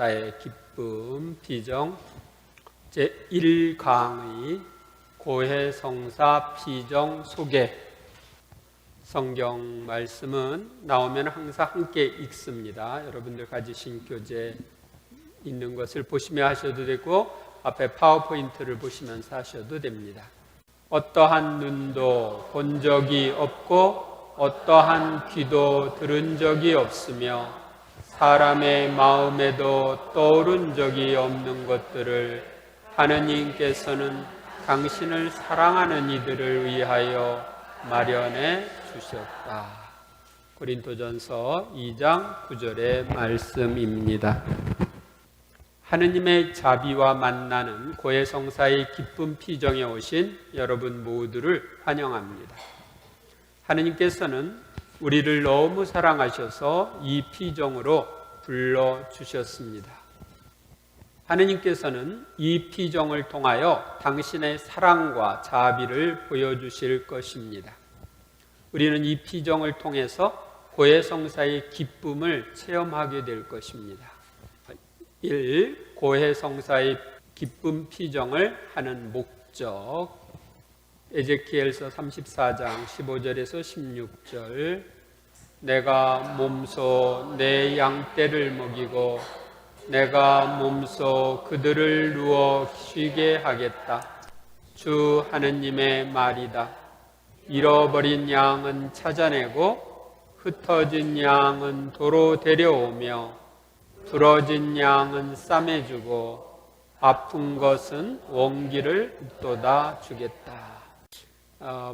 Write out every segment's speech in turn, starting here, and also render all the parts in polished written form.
고해성사의 기쁨 피정 제1강의 고해성사 피정 소개. 성경 말씀은 나오면 항상 함께 읽습니다. 여러분들 가지신 교재 있는 것을 보시며 하셔도 되고 앞에 파워포인트를 보시면서 하셔도 됩니다. 어떠한 눈도 본 적이 없고 어떠한 귀도 들은 적이 없으며 사람의 마음에도 떠오른 적이 없는 것들을 하느님께서는 당신을 사랑하는 이들을 위하여 마련해 주셨다. 고린도전서 2장 9절의 말씀입니다. 하느님의 자비와 만나는 고해성사의 기쁨 피정에 오신 여러분 모두를 환영합니다. 하느님께서는 우리를 너무 사랑하셔서 이 피정으로 불러주셨습니다. 하느님께서는 이 피정을 통하여 당신의 사랑과 자비를 보여주실 것입니다. 우리는 이 피정을 통해서 고해성사의 기쁨을 체험하게 될 것입니다. 1. 고해성사의 기쁨 피정을 하는 목적. 에제키엘서 34장 15절에서 16절. 내가 몸소 내 양떼를 먹이고 내가 몸소 그들을 누워 쉬게 하겠다. 주 하느님의 말이다. 잃어버린 양은 찾아내고 흩어진 양은 도로 데려오며 부러진 양은 싸매주고 아픈 것은 원기를 북돋아 주겠다.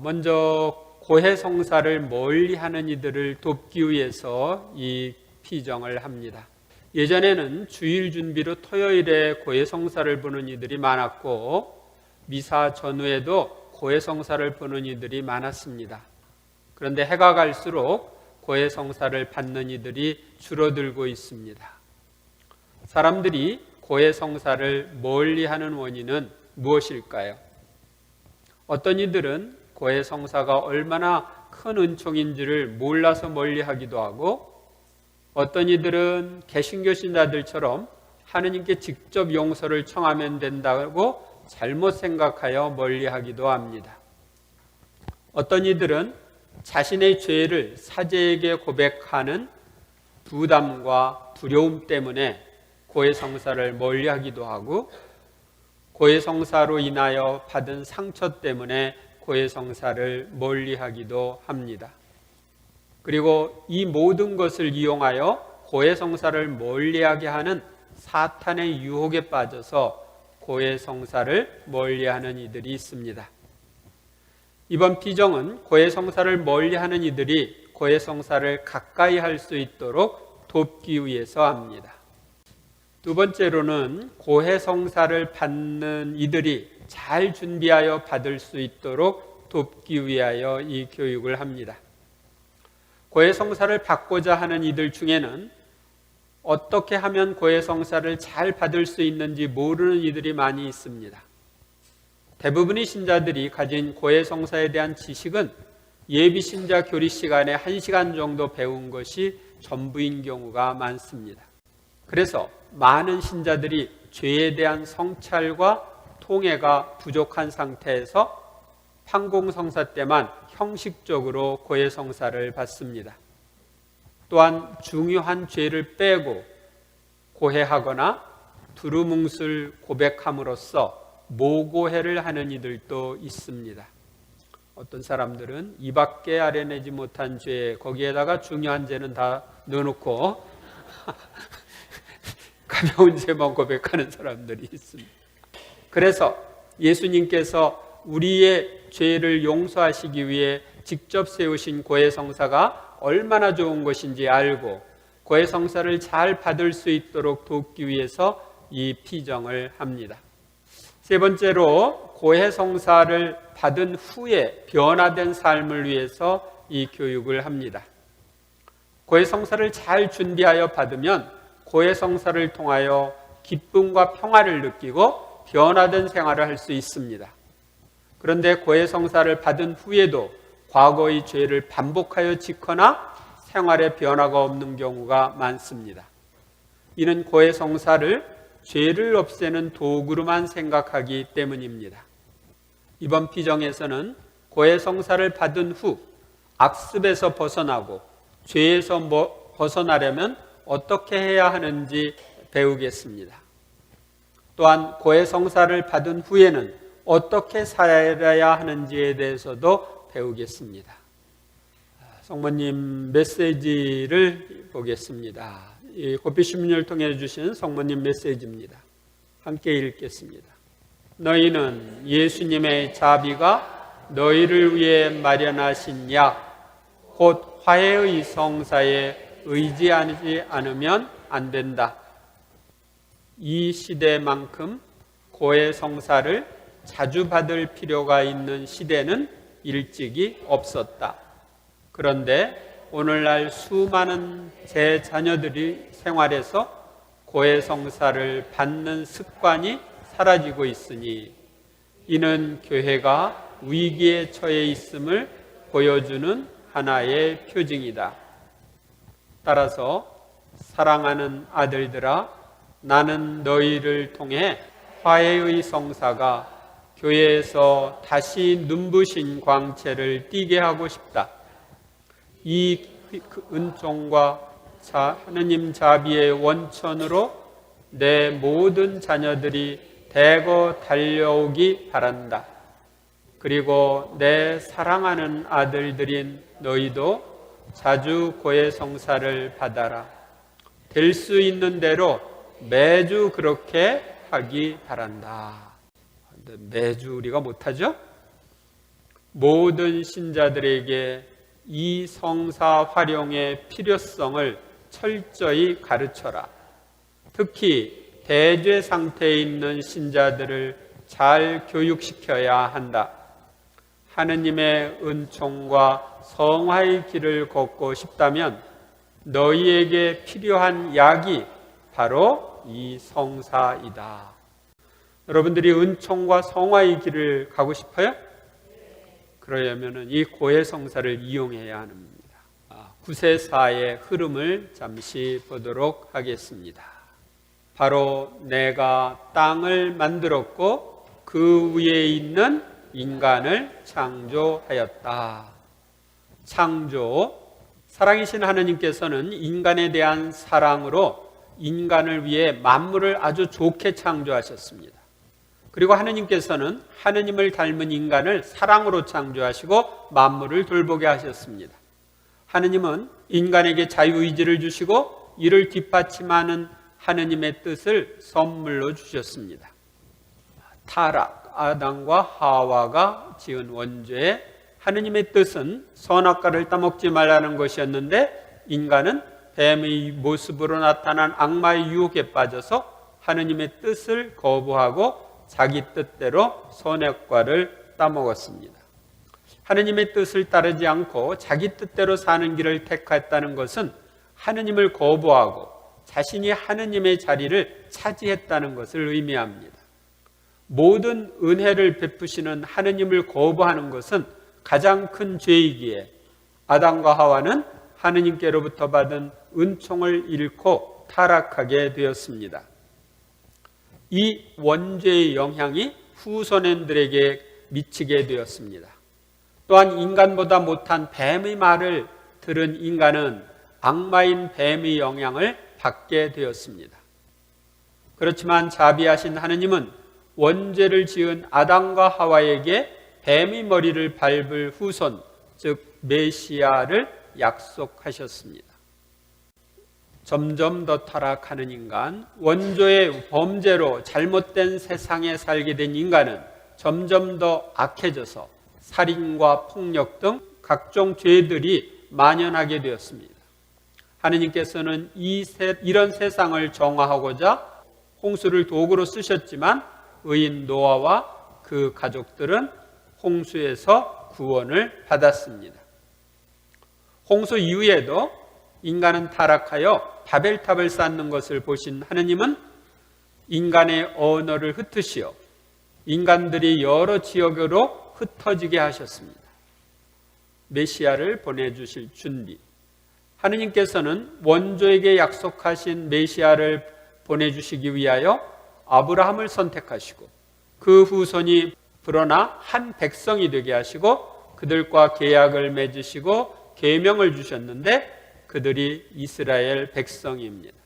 먼저 고해성사를 멀리하는 이들을 돕기 위해서 이 피정을 합니다. 예전에는 주일 준비로 토요일에 고해성사를 보는 이들이 많았고 미사 전후에도 고해성사를 보는 이들이 많았습니다. 그런데 해가 갈수록 고해성사를 받는 이들이 줄어들고 있습니다. 사람들이 고해성사를 멀리하는 원인은 무엇일까요? 어떤 이들은 고해성사가 얼마나 큰 은총인지를 몰라서 멀리하기도 하고 어떤 이들은 개신교 신자들처럼 하느님께 직접 용서를 청하면 된다고 잘못 생각하여 멀리하기도 합니다. 어떤 이들은 자신의 죄를 사제에게 고백하는 부담과 두려움 때문에 고해성사를 멀리하기도 하고 고해성사로 인하여 받은 상처 때문에 고해성사를 멀리하기도 합니다. 그리고 이 모든 것을 이용하여 고해성사를 멀리하게 하는 사탄의 유혹에 빠져서 고해성사를 멀리하는 이들이 있습니다. 이번 피정은 고해성사를 멀리하는 이들이 고해성사를 가까이 할 수 있도록 돕기 위해서 합니다. 두 번째로는 고해성사를 받는 이들이 잘 준비하여 받을 수 있도록 돕기 위하여 이 교육을 합니다. 고해성사를 받고자 하는 이들 중에는 어떻게 하면 고해성사를 잘 받을 수 있는지 모르는 이들이 많이 있습니다. 대부분의 신자들이 가진 고해성사에 대한 지식은 예비신자 교리 시간에 1시간 정도 배운 것이 전부인 경우가 많습니다. 그래서 많은 신자들이 죄에 대한 성찰과 통해가 부족한 상태에서 판공성사 때만 형식적으로 고해성사를 받습니다. 또한 중요한 죄를 빼고 고해하거나 두루뭉술 고백함으로써 모고해를 하는 이들도 있습니다. 어떤 사람들은 이밖에 알아내지 못한 죄 거기에다가 중요한 죄는 다 넣어놓고 가벼운 죄만 고백하는 사람들이 있습니다. 그래서 예수님께서 우리의 죄를 용서하시기 위해 직접 세우신 고해성사가 얼마나 좋은 것인지 알고 고해성사를 잘 받을 수 있도록 돕기 위해서 이 피정을 합니다. 세 번째로 고해성사를 받은 후에 변화된 삶을 위해서 이 교육을 합니다. 고해성사를 잘 준비하여 받으면 고해성사를 통하여 기쁨과 평화를 느끼고 변화된 생활을 할 수 있습니다. 그런데 고해성사를 받은 후에도 과거의 죄를 반복하여 짓거나 생활에 변화가 없는 경우가 많습니다. 이는 고해성사를 죄를 없애는 도구로만 생각하기 때문입니다. 이번 피정에서는 고해성사를 받은 후 악습에서 벗어나고 죄에서 벗어나려면 어떻게 해야 하는지 배우겠습니다. 또한 고해성사를 받은 후에는 어떻게 살아야 하는지에 대해서도 배우겠습니다. 성모님 메시지를 보겠습니다. 이 고피신문을 통해 주신 성모님 메시지입니다. 함께 읽겠습니다. 너희는 예수님의 자비가 너희를 위해 마련하신 약, 곧 화해의 성사에 의지하지 않으면 안 된다. 이 시대만큼 고해 성사를 자주 받을 필요가 있는 시대는 일찍이 없었다. 그런데 오늘날 수많은 제 자녀들이 생활에서 고해 성사를 받는 습관이 사라지고 있으니 이는 교회가 위기에 처해 있음을 보여주는 하나의 표징이다. 따라서 사랑하는 아들들아, 나는 너희를 통해 화해의 성사가 교회에서 다시 눈부신 광채를 띠게 하고 싶다. 이 은총과 하느님 자비의 원천으로 내 모든 자녀들이 대거 달려오기 바란다. 그리고 내 사랑하는 아들들인 너희도 자주 고해 성사를 받아라. 될 수 있는 대로 매주 그렇게 하기 바란다. 매주 우리가 못하죠? 모든 신자들에게 이 성사 활용의 필요성을 철저히 가르쳐라. 특히 대죄 상태에 있는 신자들을 잘 교육시켜야 한다. 하느님의 은총과 성화의 길을 걷고 싶다면 너희에게 필요한 약이 바로 이 성사이다. 여러분들이 은총과 성화의 길을 가고 싶어요? 그러려면 이 고해 성사를 이용해야 합니다. 구세사의 흐름을 잠시 보도록 하겠습니다. 바로 내가 땅을 만들었고 그 위에 있는 인간을 창조하였다. 창조, 사랑이신 하느님께서는 인간에 대한 사랑으로 인간을 위해 만물을 아주 좋게 창조하셨습니다. 그리고 하느님께서는 하느님을 닮은 인간을 사랑으로 창조하시고 만물을 돌보게 하셨습니다. 하느님은 인간에게 자유의지를 주시고 이를 뒷받침하는 하느님의 뜻을 선물로 주셨습니다. 타락, 아담과 하와가 지은 원죄에 하느님의 뜻은 선악과를 따먹지 말라는 것이었는데 인간은 뱀의 모습으로 나타난 악마의 유혹에 빠져서 하느님의 뜻을 거부하고 자기 뜻대로 선악과를 따먹었습니다. 하느님의 뜻을 따르지 않고 자기 뜻대로 사는 길을 택했다는 것은 하느님을 거부하고 자신이 하느님의 자리를 차지했다는 것을 의미합니다. 모든 은혜를 베푸시는 하느님을 거부하는 것은 가장 큰 죄이기에 아담과 하와는 하느님께로부터 받은 은총을 잃고 타락하게 되었습니다. 이 원죄의 영향이 후손들에게 미치게 되었습니다. 또한 인간보다 못한 뱀의 말을 들은 인간은 악마인 뱀의 영향을 받게 되었습니다. 그렇지만 자비하신 하느님은 원죄를 지은 아담과 하와에게 뱀의 머리를 밟을 후손, 즉 메시아를 약속하셨습니다. 점점 더 타락하는 인간, 원조의 범죄로 잘못된 세상에 살게 된 인간은 점점 더 악해져서 살인과 폭력 등 각종 죄들이 만연하게 되었습니다. 하느님께서는 이런 세상을 정화하고자 홍수를 도구로 쓰셨지만 의인 노아와 그 가족들은 홍수에서 구원을 받았습니다. 홍수 이후에도 인간은 타락하여 바벨탑을 쌓는 것을 보신 하느님은 인간의 언어를 흩으시어 인간들이 여러 지역으로 흩어지게 하셨습니다. 메시아를 보내주실 준비, 하느님께서는 원조에게 약속하신 메시아를 보내주시기 위하여 아브라함을 선택하시고 그 후손이 불어나 한 백성이 되게 하시고 그들과 계약을 맺으시고 계명을 주셨는데 그들이 이스라엘 백성입니다.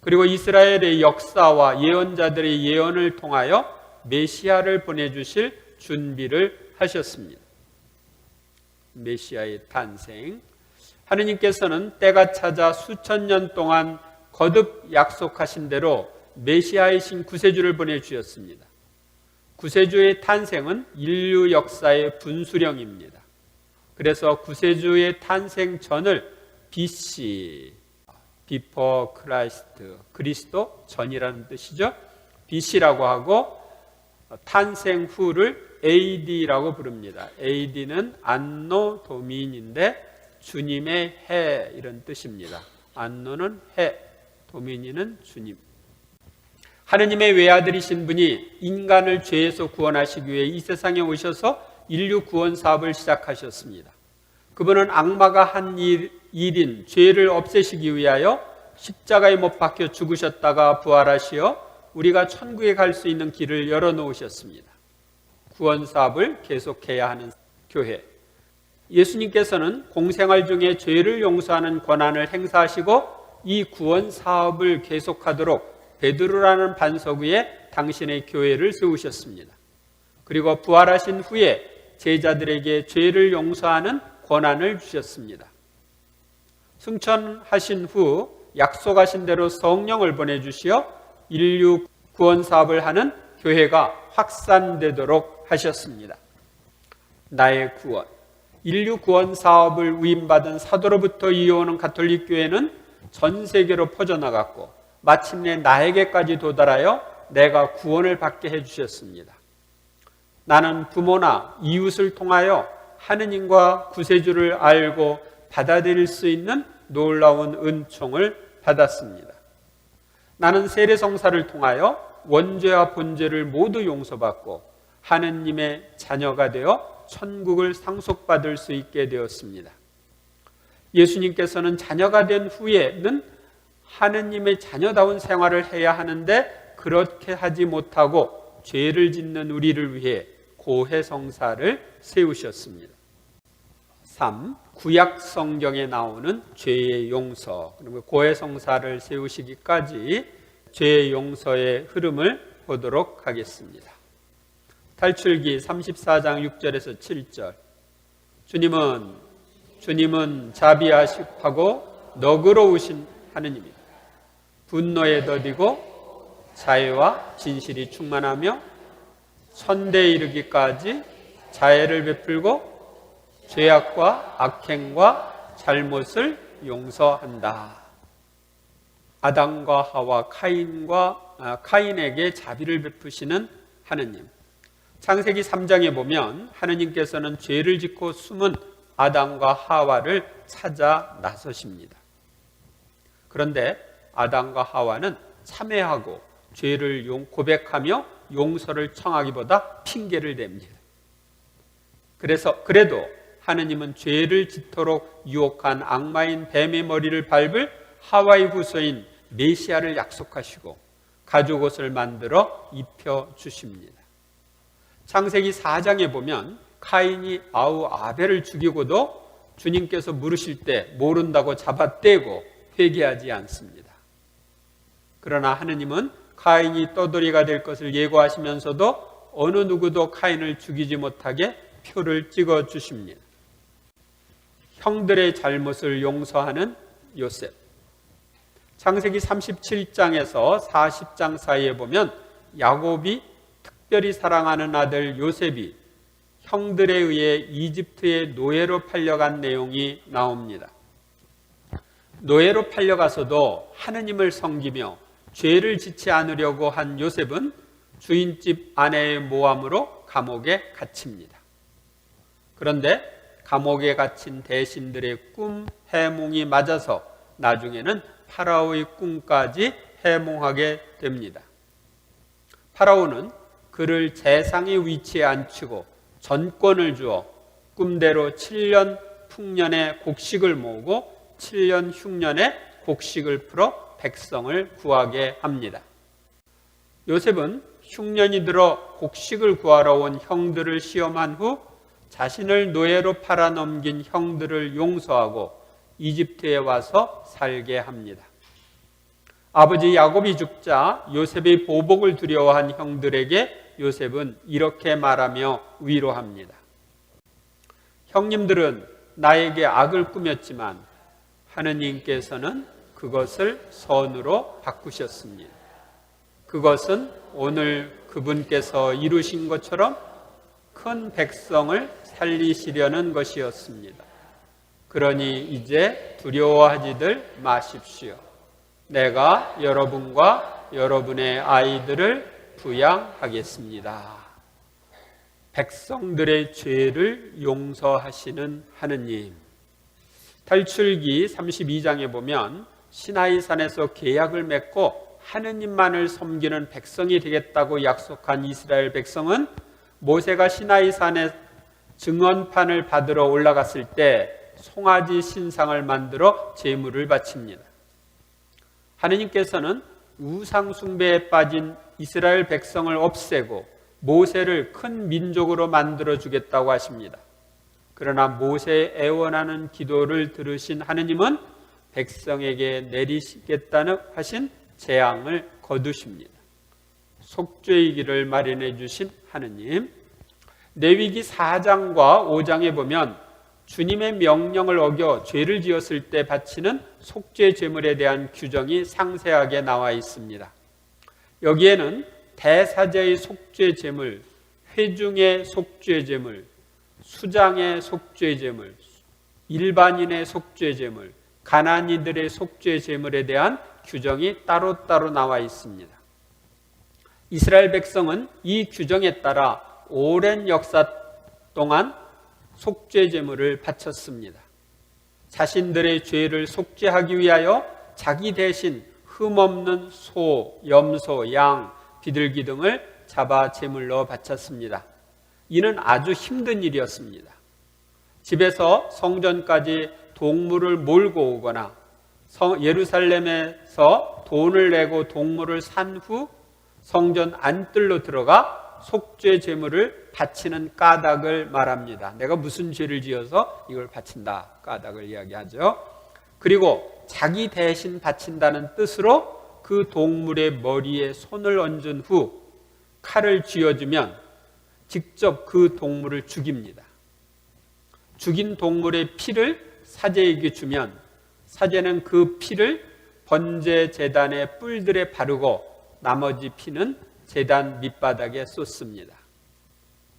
그리고 이스라엘의 역사와 예언자들의 예언을 통하여 메시아를 보내주실 준비를 하셨습니다. 메시아의 탄생. 하느님께서는 때가 찾아 수천 년 동안 거듭 약속하신 대로 메시아이신 구세주를 보내주셨습니다. 구세주의 탄생은 인류 역사의 분수령입니다. 그래서 구세주의 탄생 전을 BC, Before Christ, 그리스도 전이라는 뜻이죠. BC라고 하고 탄생 후를 AD라고 부릅니다. AD는 안노 도민인데 주님의 해 이런 뜻입니다. 안노는 해, 도민이는 주님. 하느님의 외아들이신 분이 인간을 죄에서 구원하시기 위해 이 세상에 오셔서 인류 구원 사업을 시작하셨습니다. 그분은 악마가 한 일인 죄를 없애시기 위하여 십자가에 못 박혀 죽으셨다가 부활하시어 우리가 천국에 갈 수 있는 길을 열어놓으셨습니다. 구원 사업을 계속해야 하는 교회. 예수님께서는 공생활 중에 죄를 용서하는 권한을 행사하시고 이 구원 사업을 계속하도록 베드로라는 반석 위에 당신의 교회를 세우셨습니다. 그리고 부활하신 후에 제자들에게 죄를 용서하는 권한을 주셨습니다. 승천하신 후 약속하신 대로 성령을 보내주시어 인류 구원 사업을 하는 교회가 확산되도록 하셨습니다. 나의 구원. 인류 구원 사업을 위임받은 사도로부터 이어오는 가톨릭 교회는 전 세계로 퍼져나갔고 마침내 나에게까지 도달하여 내가 구원을 받게 해주셨습니다. 나는 부모나 이웃을 통하여 하느님과 구세주를 알고 받아들일 수 있는 놀라운 은총을 받았습니다. 나는 세례성사를 통하여 원죄와 본죄를 모두 용서받고 하느님의 자녀가 되어 천국을 상속받을 수 있게 되었습니다. 예수님께서는 자녀가 된 후에는 하느님의 자녀다운 생활을 해야 하는데 그렇게 하지 못하고 죄를 짓는 우리를 위해 고해성사를 세우셨습니다. 3. 구약 성경에 나오는 죄의 용서. 그리고 고해성사를 세우시기까지 죄의 용서의 흐름을 보도록 하겠습니다. 탈출기 34장 6절에서 7절. 주님은 자비하시고 너그러우신 하느님이다. 분노에 더디고 자애와 진실이 충만하며 천대에 이르기까지 자애를 베풀고 죄악과 악행과 잘못을 용서한다. 아담과 하와 카인에게 자비를 베푸시는 하느님. 창세기 3장에 보면 하느님께서는 죄를 짓고 숨은 아담과 하와를 찾아 나서십니다. 그런데 아담과 하와는 참회하고 죄를 고백하며 용서를 청하기보다 핑계를 댑니다. 그래도 하느님은 죄를 짓도록 유혹한 악마인 뱀의 머리를 밟을 하와의 후손인 메시아를 약속하시고 가죽옷을 만들어 입혀주십니다. 창세기 4장에 보면 카인이 아우 아벨을 죽이고도 주님께서 물으실 때 모른다고 잡아떼고 회개하지 않습니다. 그러나 하느님은 카인이 떠돌이가 될 것을 예고하시면서도 어느 누구도 카인을 죽이지 못하게 표를 찍어 주십니다. 형들의 잘못을 용서하는 요셉. 창세기 37장에서 40장 사이에 보면 야곱이 특별히 사랑하는 아들 요셉이 형들에 의해 이집트의 노예로 팔려간 내용이 나옵니다. 노예로 팔려가서도 하느님을 섬기며 죄를 짓지 않으려고 한 요셉은 주인집 아내의 모함으로 감옥에 갇힙니다. 그런데 감옥에 갇힌 대신들의 꿈 해몽이 맞아서 나중에는 파라오의 꿈까지 해몽하게 됩니다. 파라오는 그를 재상의 위치에 앉히고 전권을 주어 꿈대로 7년 풍년의 곡식을 모으고 7년 흉년에 곡식을 풀어 백성을 구하게 합니다. 요셉은 흉년이 들어 곡식을 구하러 온 형들을 시험한 후 자신을 노예로 팔아넘긴 형들을 용서하고 이집트에 와서 살게 합니다. 아버지 야곱이 죽자 요셉의 보복을 두려워한 형들에게 요셉은 이렇게 말하며 위로합니다. 형님들은 나에게 악을 꾸몄지만 하느님께서는 그것을 선으로 바꾸셨습니다. 그것은 오늘 그분께서 이루신 것처럼 큰 백성을 살리시려는 것이었습니다. 그러니 이제 두려워하지들 마십시오. 내가 여러분과 여러분의 아이들을 부양하겠습니다. 백성들의 죄를 용서하시는 하느님. 탈출기 32장에 보면 시나이산에서 계약을 맺고 하느님만을 섬기는 백성이 되겠다고 약속한 이스라엘 백성은 모세가 시나이산에 증언판을 받으러 올라갔을 때 송아지 신상을 만들어 제물을 바칩니다. 하느님께서는 우상 숭배에 빠진 이스라엘 백성을 없애고 모세를 큰 민족으로 만들어 주겠다고 하십니다. 그러나 모세의 애원하는 기도를 들으신 하느님은 백성에게 내리시겠다는 하신 재앙을 거두십니다. 속죄의 길을 마련해 주신 하느님. 레위기 4장과 5장에 보면 주님의 명령을 어겨 죄를 지었을 때 바치는 속죄 제물에 대한 규정이 상세하게 나와 있습니다. 여기에는 대사제의 속죄 제물, 회중의 속죄 제물, 수장의 속죄 제물, 일반인의 속죄 제물, 가난이들의 속죄 제물에 대한 규정이 따로따로 나와 있습니다. 이스라엘 백성은 이 규정에 따라 오랜 역사 동안 속죄 제물을 바쳤습니다. 자신들의 죄를 속죄하기 위하여 자기 대신 흠없는 소, 염소, 양, 비둘기 등을 잡아 제물로 바쳤습니다. 이는 아주 힘든 일이었습니다. 집에서 성전까지 동물을 몰고 오거나 예루살렘에서 돈을 내고 동물을 산 후 성전 안뜰로 들어가 속죄 제물을 바치는 까닭을 말합니다. 내가 무슨 죄를 지어서 이걸 바친다. 까닭을 이야기하죠. 그리고 자기 대신 바친다는 뜻으로 그 동물의 머리에 손을 얹은 후 칼을 쥐어주면 직접 그 동물을 죽입니다. 죽인 동물의 피를 사제에게 주면 사제는 그 피를 번제 제단의 뿔들에 바르고 나머지 피는 제단 밑바닥에 쏟습니다.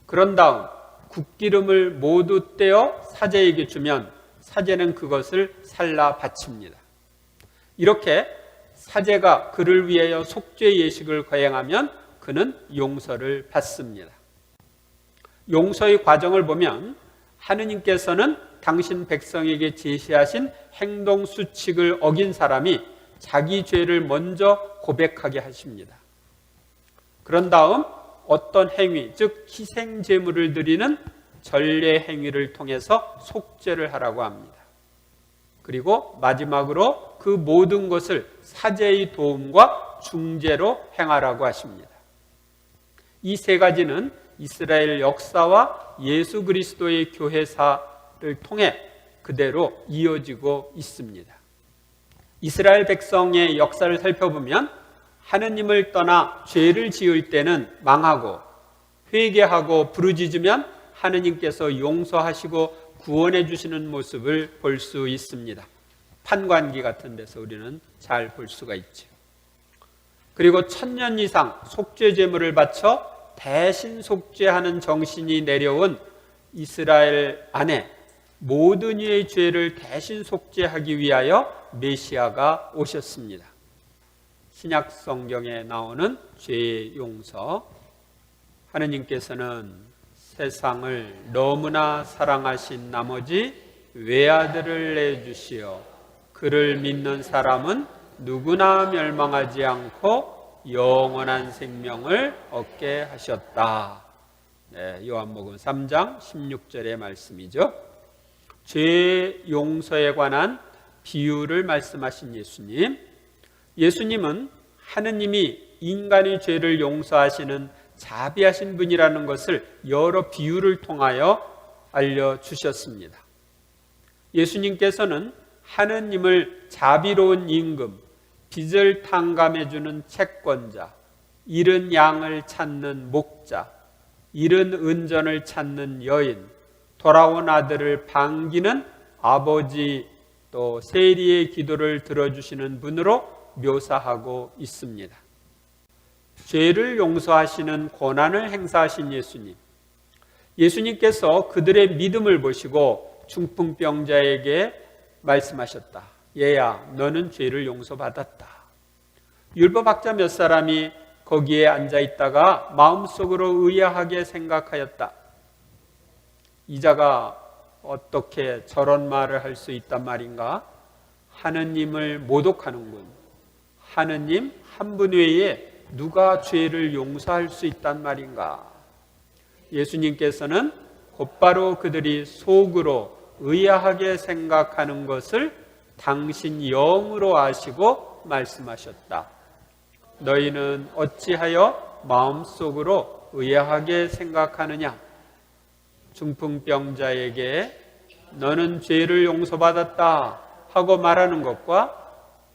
그런 다음 국기름을 모두 떼어 사제에게 주면 사제는 그것을 살라 바칩니다. 이렇게 사제가 그를 위하여 속죄 예식을 거행하면 그는 용서를 받습니다. 용서의 과정을 보면 하느님께서는 당신 백성에게 제시하신 행동 수칙을 어긴 사람이 자기 죄를 먼저 고백하게 하십니다. 그런 다음 어떤 행위, 즉 희생 제물을 드리는 전례 행위를 통해서 속죄를 하라고 합니다. 그리고 마지막으로 그 모든 것을 사제의 도움과 중재로 행하라고 하십니다. 이 세 가지는 이스라엘 역사와 예수 그리스도의 교회사를 통해 그대로 이어지고 있습니다. 이스라엘 백성의 역사를 살펴보면 하느님을 떠나 죄를 지을 때는 망하고 회개하고 부르짖으면 하느님께서 용서하시고 구원해 주시는 모습을 볼 수 있습니다. 판관기 같은 데서 우리는 잘 볼 수가 있죠. 그리고 1000년 이상 속죄 제물을 바쳐 대신 속죄하는 정신이 내려온 이스라엘 안에 모든 이의 죄를 대신 속죄하기 위하여 메시아가 오셨습니다. 신약 성경에 나오는 죄의 용서. 하느님께서는 세상을 너무나 사랑하신 나머지 외아들을 내주시어 그를 믿는 사람은 누구나 멸망하지 않고 영원한 생명을 얻게 하셨다. 네, 요한복음 3장 16절의 말씀이죠. 죄 용서에 관한 비유를 말씀하신 예수님. 예수님은 하느님이 인간의 죄를 용서하시는 자비하신 분이라는 것을 여러 비유를 통하여 알려주셨습니다. 예수님께서는 하느님을 자비로운 임금, 빚을 탕감해주는 채권자, 잃은 양을 찾는 목자, 잃은 은전을 찾는 여인, 돌아온 아들을 반기는 아버지, 또 세리의 기도를 들어주시는 분으로 묘사하고 있습니다. 죄를 용서하시는 권한을 행사하신 예수님. 예수님께서 그들의 믿음을 보시고 중풍병자에게 말씀하셨다. 얘야, 너는 죄를 용서받았다. 율법학자 몇 사람이 거기에 앉아 있다가 마음속으로 의아하게 생각하였다. 이 자가 어떻게 저런 말을 할 수 있단 말인가? 하느님을 모독하는군. 하느님 한 분 외에 누가 죄를 용서할 수 있단 말인가? 예수님께서는 곧바로 그들이 속으로 의아하게 생각하는 것을 당신 영으로 아시고 말씀하셨다. 너희는 어찌하여 마음속으로 의아하게 생각하느냐? 중풍병자에게 너는 죄를 용서받았다 하고 말하는 것과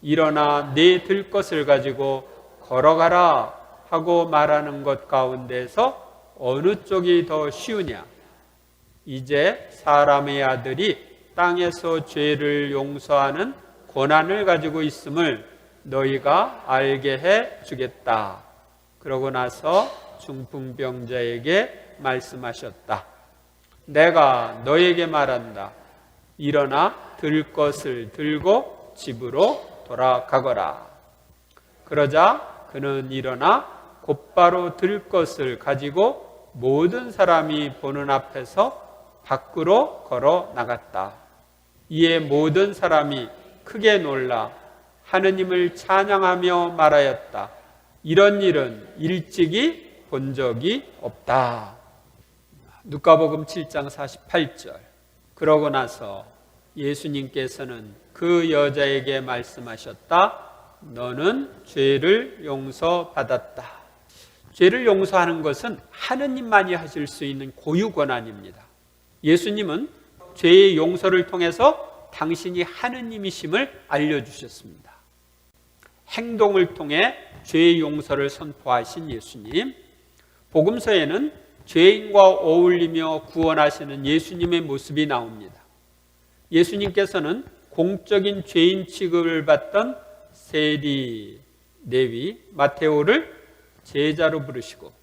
일어나 네 들 것을 가지고 걸어가라 하고 말하는 것 가운데서 어느 쪽이 더 쉬우냐? 이제 사람의 아들이 땅에서 죄를 용서하는 권한을 가지고 있음을 너희가 알게 해 주겠다. 그러고 나서 중풍병자에게 말씀하셨다. 내가 너에게 말한다. 일어나 들 것을 들고 집으로 돌아가거라. 그러자 그는 일어나 곧바로 들 것을 가지고 모든 사람이 보는 앞에서 밖으로 걸어 나갔다. 이에 모든 사람이 크게 놀라 하느님을 찬양하며 말하였다. 이런 일은 일찍이 본 적이 없다. 누가복음 7장 48절. 그러고 나서 예수님께서는 그 여자에게 말씀하셨다. 너는 죄를 용서받았다. 죄를 용서하는 것은 하느님만이 하실 수 있는 고유 권한입니다. 예수님은 죄의 용서를 통해서 당신이 하느님이심을 알려주셨습니다. 행동을 통해 죄의 용서를 선포하신 예수님. 복음서에는 죄인과 어울리며 구원하시는 예수님의 모습이 나옵니다. 예수님께서는 공적인 죄인 취급을 받던 세리, 레위, 마테오를 제자로 부르시고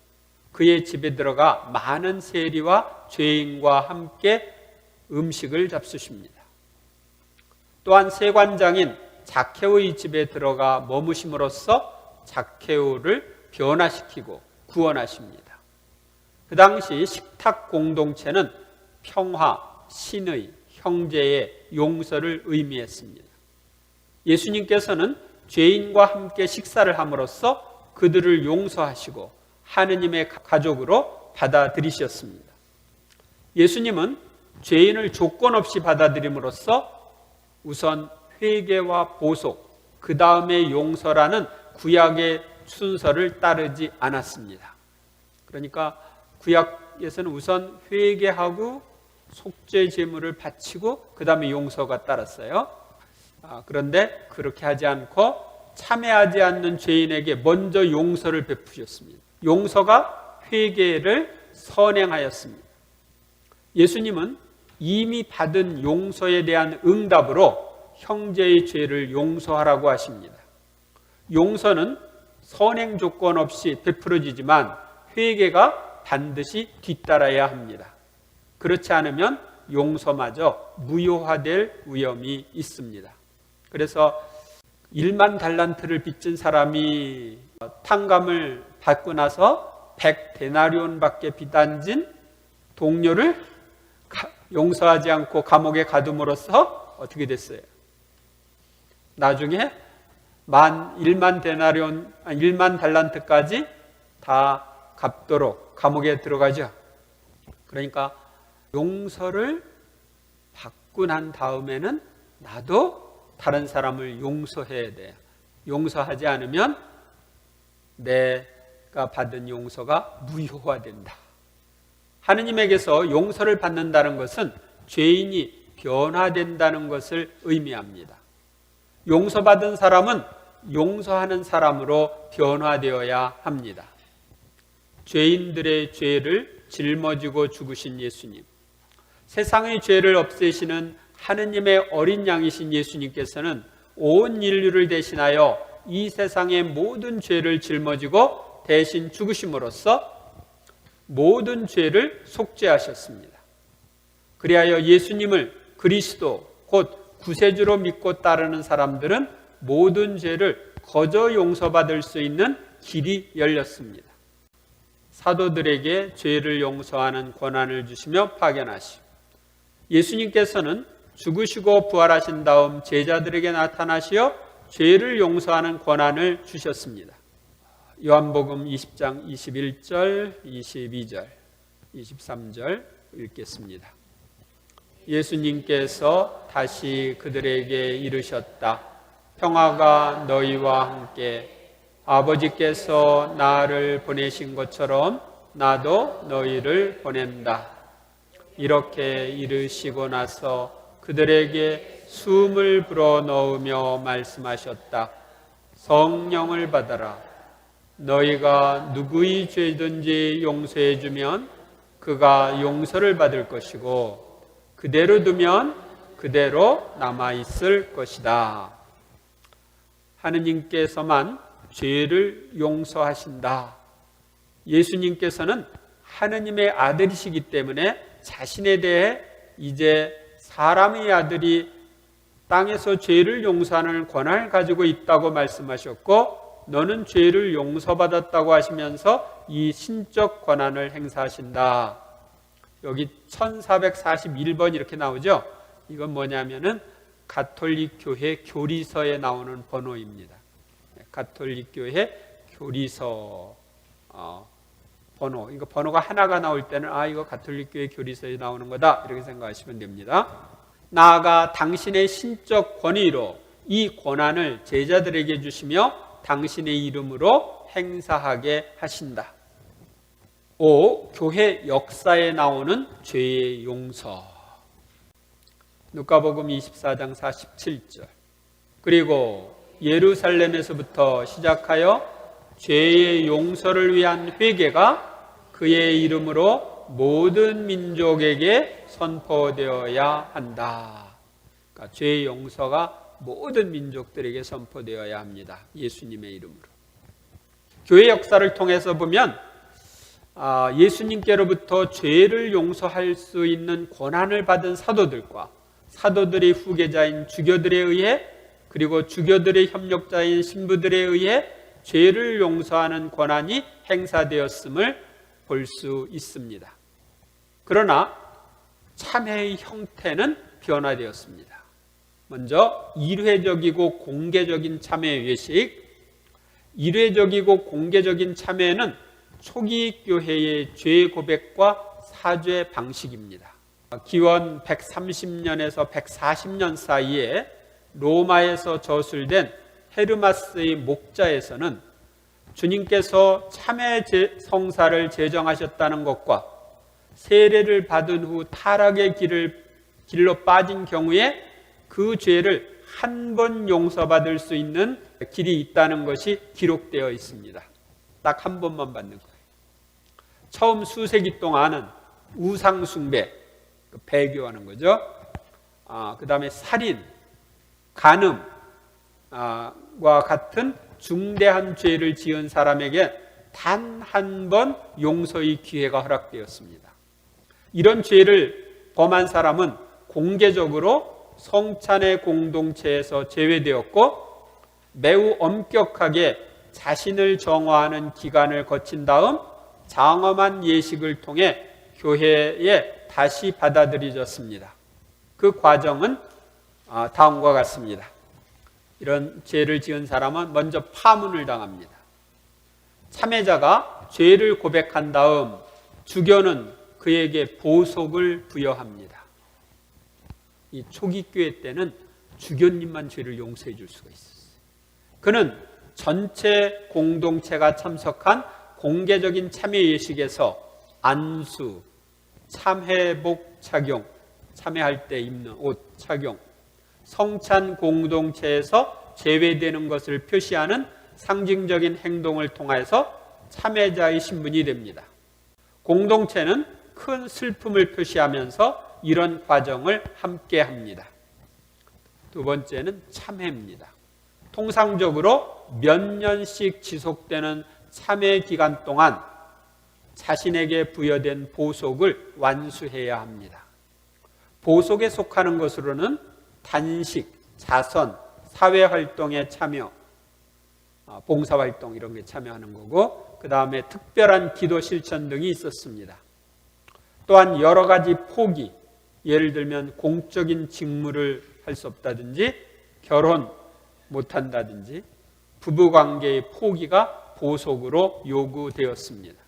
그의 집에 들어가 많은 세리와 죄인과 함께 음식을 잡수십니다. 또한 세관장인 zakhe오의 집에 들어가 머무심으로써 zakhe오를 변화시키고 구원하십니다. 그 당시 식탁 공동체는 평화, 신의, 형제의 용서를 의미했습니다. 예수님께서는 죄인과 함께 식사를 함으로써 그들을 용서하시고 하느님의 가족으로 받아들이셨습니다. 예수님은 죄인을 조건 없이 받아들임으로써 우선 회개와 보속, 그 다음에 용서라는 구약의 순서를 따르지 않았습니다. 그러니까 구약에서는 우선 회개하고 속죄 제물을 바치고 그 다음에 용서가 따랐어요. 그런데 그렇게 하지 않고 참회하지 않는 죄인에게 먼저 용서를 베푸셨습니다. 용서가 회개를 선행하였습니다. 예수님은 이미 받은 용서에 대한 응답으로 형제의 죄를 용서하라고 하십니다. 용서는 선행 조건 없이 베풀어지지만 회개가 반드시 뒤따라야 합니다. 그렇지 않으면 용서마저 무효화될 위험이 있습니다. 그래서 1만 달란트를 빚진 사람이 탕감을 받고 나서 100데나리온밖에 빚 안 진 동료를 용서하지 않고 감옥에 가둠으로써 어떻게 됐어요? 나중에 1만 달란트까지 다 갚도록 감옥에 들어가죠. 그러니까 용서를 받고 난 다음에는 나도 다른 사람을 용서해야 돼요. 용서하지 않으면 내가 받은 용서가 무효화된다. 하느님에게서 용서를 받는다는 것은 죄인이 변화된다는 것을 의미합니다. 용서받은 사람은 용서하는 사람으로 변화되어야 합니다. 죄인들의 죄를 짊어지고 죽으신 예수님, 세상의 죄를 없애시는 하느님의 어린 양이신 예수님께서는 온 인류를 대신하여 이 세상의 모든 죄를 짊어지고 대신 죽으심으로써 모든 죄를 속죄하셨습니다. 그리하여 예수님을 그리스도 곧 구세주로 믿고 따르는 사람들은 모든 죄를 거저 용서받을 수 있는 길이 열렸습니다. 사도들에게 죄를 용서하는 권한을 주시며 파견하시고, 예수님께서는 죽으시고 부활하신 다음 제자들에게 나타나시어 죄를 용서하는 권한을 주셨습니다. 요한복음 20장 21절, 22절, 23절 읽겠습니다. 예수님께서 다시 그들에게 이르셨다. 평화가 너희와 함께. 아버지께서 나를 보내신 것처럼 나도 너희를 보낸다. 이렇게 이르시고 나서 그들에게 숨을 불어넣으며 말씀하셨다. 성령을 받아라. 너희가 누구의 죄든지 용서해 주면 그가 용서를 받을 것이고 그대로 두면 그대로 남아있을 것이다. 하느님께서만 죄를 용서하신다. 예수님께서는 하느님의 아들이시기 때문에 자신에 대해 이제 사람의 아들이 땅에서 죄를 용서하는 권한을 가지고 있다고 말씀하셨고, 너는 죄를 용서받았다고 하시면서 이 신적 권한을 행사하신다. 여기 1441번 이렇게 나오죠. 이건 뭐냐면은 가톨릭 교회 교리서에 나오는 번호입니다. 가톨릭 교회 교리서 번호. 이거 번호가 하나가 나올 때는 이거 가톨릭 교회 교리서에 나오는 거다 이렇게 생각하시면 됩니다. 나아가 당신의 신적 권위로 이 권한을 제자들에게 주시며 당신의 이름으로 행사하게 하신다. 5. 교회 역사에 나오는 죄의 용서. 누가복음 24장 47절. 그리고 예루살렘에서부터 시작하여 죄의 용서를 위한 회개가 그의 이름으로 모든 민족에게 선포되어야 한다. 그러니까 죄의 용서가 모든 민족들에게 선포되어야 합니다. 예수님의 이름으로. 교회 역사를 통해서 보면 예수님께로부터 죄를 용서할 수 있는 권한을 받은 사도들과 사도들의 후계자인 주교들에 의해, 그리고 주교들의 협력자인 신부들에 의해 죄를 용서하는 권한이 행사되었음을 볼 수 있습니다. 그러나 참회의 형태는 변화되었습니다. 먼저 일회적이고 공개적인 참회 외식. 일회적이고 공개적인 참회는 초기 교회의 죄 고백과 사죄 방식입니다. 기원 130년에서 140년 사이에 로마에서 저술된 헤르마스의 목자에서는 주님께서 참회 성사를 제정하셨다는 것과 세례를 받은 후 타락의 길로 빠진 경우에 그 죄를 한 번 용서받을 수 있는 길이 있다는 것이 기록되어 있습니다. 딱 한 번만 받는 거예요. 처음 수세기 동안은 우상 숭배, 배교하는 거죠. 그 다음에 살인, 간음과 같은 중대한 죄를 지은 사람에게 단 한 번 용서의 기회가 허락되었습니다. 이런 죄를 범한 사람은 공개적으로 성찬의 공동체에서 제외되었고, 매우 엄격하게 자신을 정화하는 기간을 거친 다음 장엄한 예식을 통해 교회에 다시 받아들여졌습니다. 그 과정은 다음과 같습니다. 이런 죄를 지은 사람은 먼저 파문을 당합니다. 참회자가 죄를 고백한 다음 주교는 그에게 보속을 부여합니다. 이 초기 교회 때는 주교님만 죄를 용서해 줄 수가 있었어요. 그는 전체 공동체가 참석한 공개적인 참회 예식에서 안수, 참회복 착용, 참회할 때 입는 옷 착용, 성찬 공동체에서 제외되는 것을 표시하는 상징적인 행동을 통해서 참회자의 신분이 됩니다. 공동체는 큰 슬픔을 표시하면서 이런 과정을 함께 합니다. 두 번째는 참회입니다. 통상적으로 몇 년씩 지속되는 참회 기간 동안 자신에게 부여된 보속을 완수해야 합니다. 보속에 속하는 것으로는 단식, 자선, 사회활동에 참여, 봉사활동 이런 게 참여하는 거고, 그 다음에 특별한 기도 실천 등이 있었습니다. 또한 여러 가지 포기, 예를 들면 공적인 직무를 할 수 없다든지 결혼 못한다든지 부부관계의 포기가 보속으로 요구되었습니다.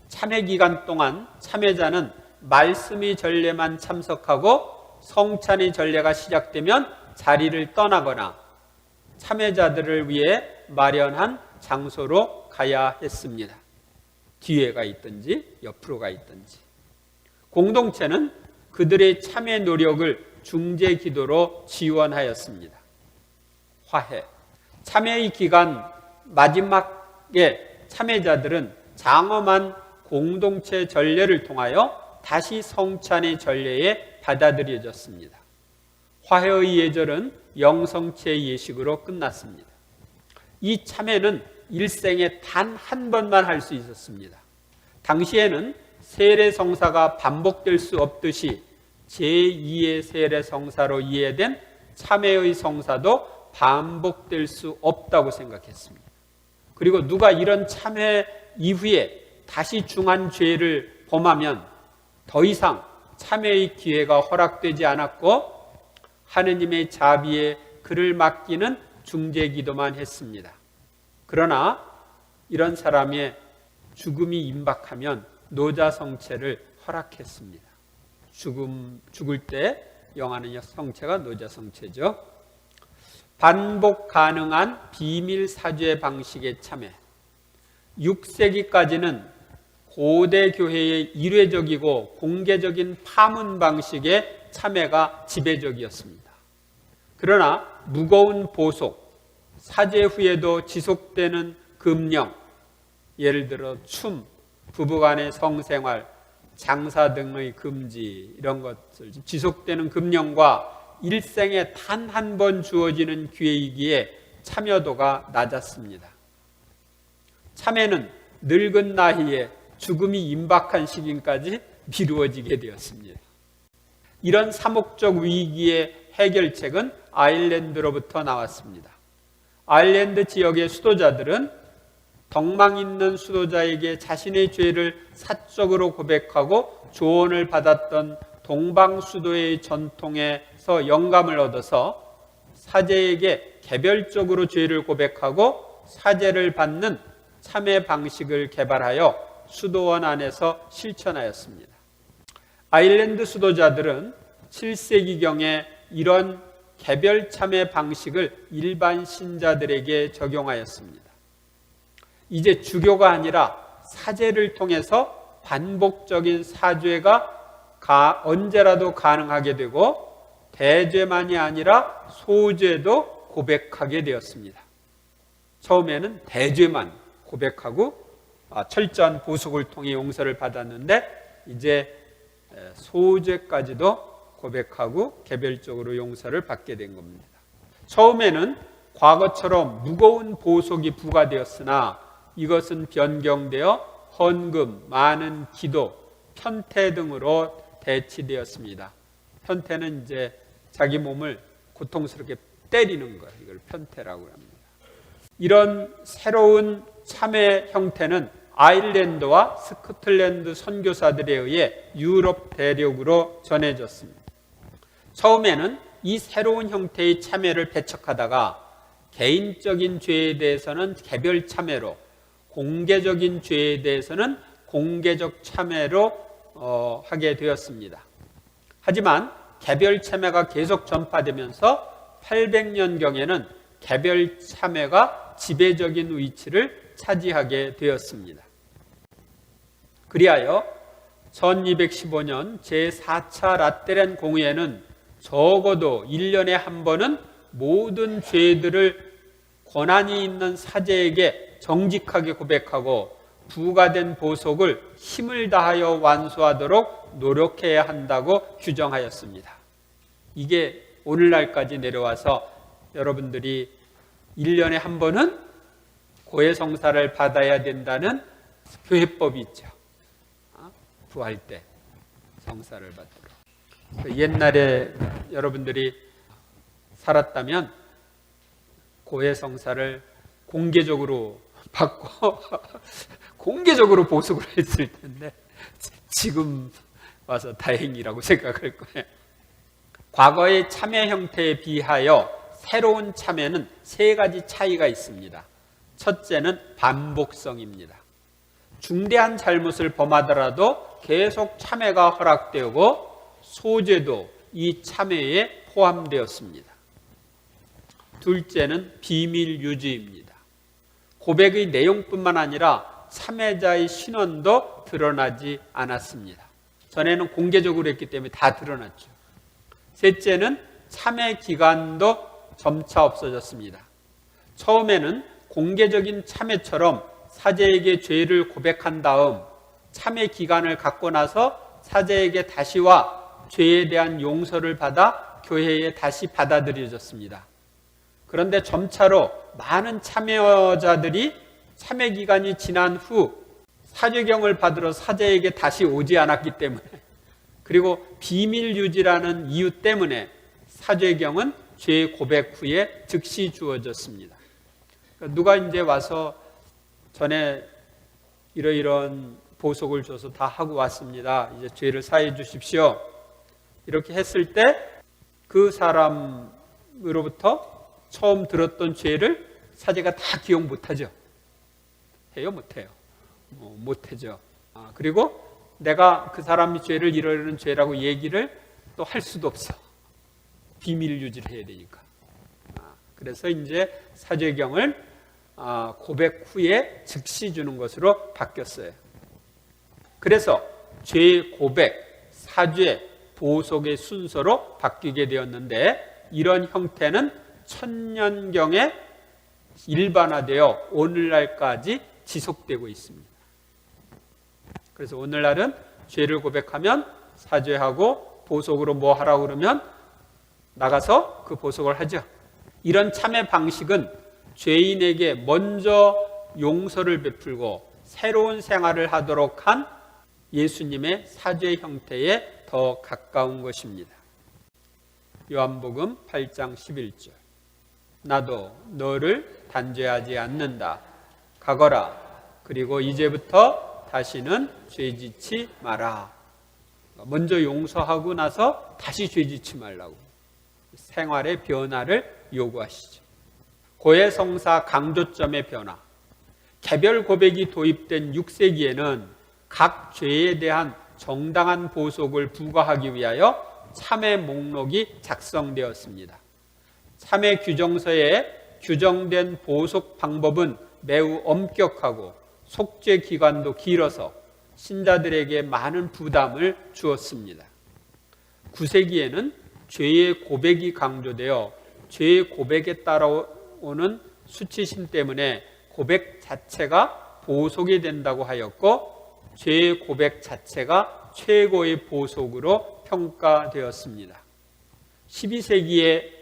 참회 기간 동안 참회자는 말씀의 전례만 참석하고 성찬의 전례가 시작되면 자리를 떠나거나 참회자들을 위해 마련한 장소로 가야 했습니다. 뒤에 가 있든지 옆으로 가 있든지. 공동체는 그들의 참회 노력을 중재 기도로 지원하였습니다. 화해. 참회의 기간 마지막에 참회자들은 장엄한 공동체 전례를 통하여 다시 성찬의 전례에 받아들여졌습니다. 화해의 예절은 영성체 예식으로 끝났습니다. 이 참회는 일생에 단 한 번만 할 수 있었습니다. 당시에는 세례성사가 반복될 수 없듯이 제2의 세례성사로 이해된 참회의 성사도 반복될 수 없다고 생각했습니다. 그리고 누가 이런 참회 이후에 다시 중한 죄를 범하면 더 이상 참회의 기회가 허락되지 않았고 하느님의 자비에 그를 맡기는 중재기도만 했습니다. 그러나 이런 사람의 죽음이 임박하면 노자성체를 허락했습니다. 죽을 때 영하는 성체가 노자성체죠. 반복 가능한 비밀 사죄 방식의 참회. 6세기까지는 고대 교회의 일회적이고 공개적인 파문 방식의 참회가 지배적이었습니다. 그러나 무거운 보속, 사죄 후에도 지속되는 금령, 예를 들어 춤, 부부간의 성생활, 장사 등의 금지 이런 것들 지속되는 금령과 일생에 단 한 번 주어지는 기회이기에 참여도가 낮았습니다. 참회는 늙은 나이에 죽음이 임박한 시기까지 미루어지게 되었습니다. 이런 사목적 위기의 해결책은 아일랜드로부터 나왔습니다. 아일랜드 지역의 수도자들은 덕망 있는 수도자에게 자신의 죄를 사적으로 고백하고 조언을 받았던 동방수도의 전통에서 영감을 얻어서 사제에게 개별적으로 죄를 고백하고 사죄를 받는 참회 방식을 개발하여 수도원 안에서 실천하였습니다. 아일랜드 수도자들은 7세기경에 이런 개별 참회 방식을 일반 신자들에게 적용하였습니다. 이제 주교가 아니라 사제를 통해서 반복적인 사죄가 언제라도 가능하게 되고 대죄만이 아니라 소죄도 고백하게 되었습니다. 처음에는 대죄만 고백하고 철저한 보속을 통해 용서를 받았는데 이제 소죄까지도 고백하고 개별적으로 용서를 받게 된 겁니다. 처음에는 과거처럼 무거운 보속이 부과되었으나 이것은 변경되어 헌금, 많은 기도, 편퇴 등으로 대치되었습니다. 편퇴는 이제 자기 몸을 고통스럽게 때리는 것, 이걸 편퇴라고 합니다. 이런 새로운 참회 형태는 아일랜드와 스코틀랜드 선교사들에 의해 유럽 대륙으로 전해졌습니다. 처음에는 이 새로운 형태의 참회를 배척하다가 개인적인 죄에 대해서는 개별 참회로, 공개적인 죄에 대해서는 공개적 참회로 하게 되었습니다. 하지만 개별 참회가 계속 전파되면서 800년경에는 개별 참회가 지배적인 위치를 차지하게 되었습니다. 그리하여 1215년 제4차 라테란 공의회는 적어도 1년에 한 번은 모든 죄들을 권한이 있는 사제에게 정직하게 고백하고 부과된 보속을 힘을 다하여 완수하도록 노력해야 한다고 규정하였습니다. 이게 오늘날까지 내려와서 여러분들이 1년에 한 번은 고해성사를 받아야 된다는 교회법이 있죠. 부활 때 성사를 받도록. 옛날에 여러분들이 살았다면 고해성사를 공개적으로 받고 공개적으로 보석을 했을 텐데 지금 와서 다행이라고 생각할 거예요. 과거의 참회 형태에 비하여 새로운 참회는 세 가지 차이가 있습니다. 첫째는 반복성입니다. 중대한 잘못을 범하더라도 계속 참회가 허락되고 소제도 이 참회에 포함되었습니다. 둘째는 비밀 유지입니다. 고백의 내용뿐만 아니라 참회자의 신원도 드러나지 않았습니다. 전에는 공개적으로 했기 때문에 다 드러났죠. 셋째는 참회 기간도 점차 없어졌습니다. 처음에는 공개적인 참회처럼 사제에게 죄를 고백한 다음 참회 기간을 갖고 나서 사제에게 다시 와 죄에 대한 용서를 받아 교회에 다시 받아들여졌습니다. 그런데 점차로 많은 참여자들이 참회 기간이 지난 후 사죄경을 받으러 사제에게 다시 오지 않았기 때문에, 그리고 비밀 유지라는 이유 때문에 사죄경은 죄 고백 후에 즉시 주어졌습니다. 누가 이제 와서 전에 이러이러한 보석을 줘서 다 하고 왔습니다. 이제 죄를 사해 주십시오. 이렇게 했을 때 그 사람으로부터 처음 들었던 죄를 사제가 다 기억 못하죠. 해요? 못해요? 못하죠. 그리고 내가 그 사람이 죄를 이러이러한 죄라고 얘기를 또 할 수도 없어. 비밀 유지를 해야 되니까. 그래서 이제 사죄경을 고백 후에 즉시 주는 것으로 바뀌었어요. 그래서 죄 고백, 사죄, 보속의 순서로 바뀌게 되었는데, 이런 형태는 천년경에 일반화되어 오늘날까지 지속되고 있습니다. 그래서 오늘날은 죄를 고백하면 사죄하고 보속으로 뭐 하라고 그러면 나가서 그 보속을 하죠. 이런 참회 방식은 죄인에게 먼저 용서를 베풀고 새로운 생활을 하도록 한 예수님의 사죄 형태에 더 가까운 것입니다. 요한복음 8장 11절. 나도 너를 단죄하지 않는다. 가거라. 그리고 이제부터 다시는 죄짓지 마라. 먼저 용서하고 나서 다시 죄짓지 말라고. 생활의 변화를 요구하시죠. 고해성사 강조점의 변화. 개별 고백이 도입된 6세기에는 각 죄에 대한 정당한 보속을 부과하기 위하여 참회 목록이 작성되었습니다. 참회 규정서에 규정된 보속 방법은 매우 엄격하고 속죄 기간도 길어서 신자들에게 많은 부담을 주었습니다. 9세기에는 죄의 고백이 강조되어 죄의 고백에 따라오는 수치심 때문에 고백 자체가 보속이 된다고 하였고, 죄의 고백 자체가 최고의 보속으로 평가되었습니다. 12세기의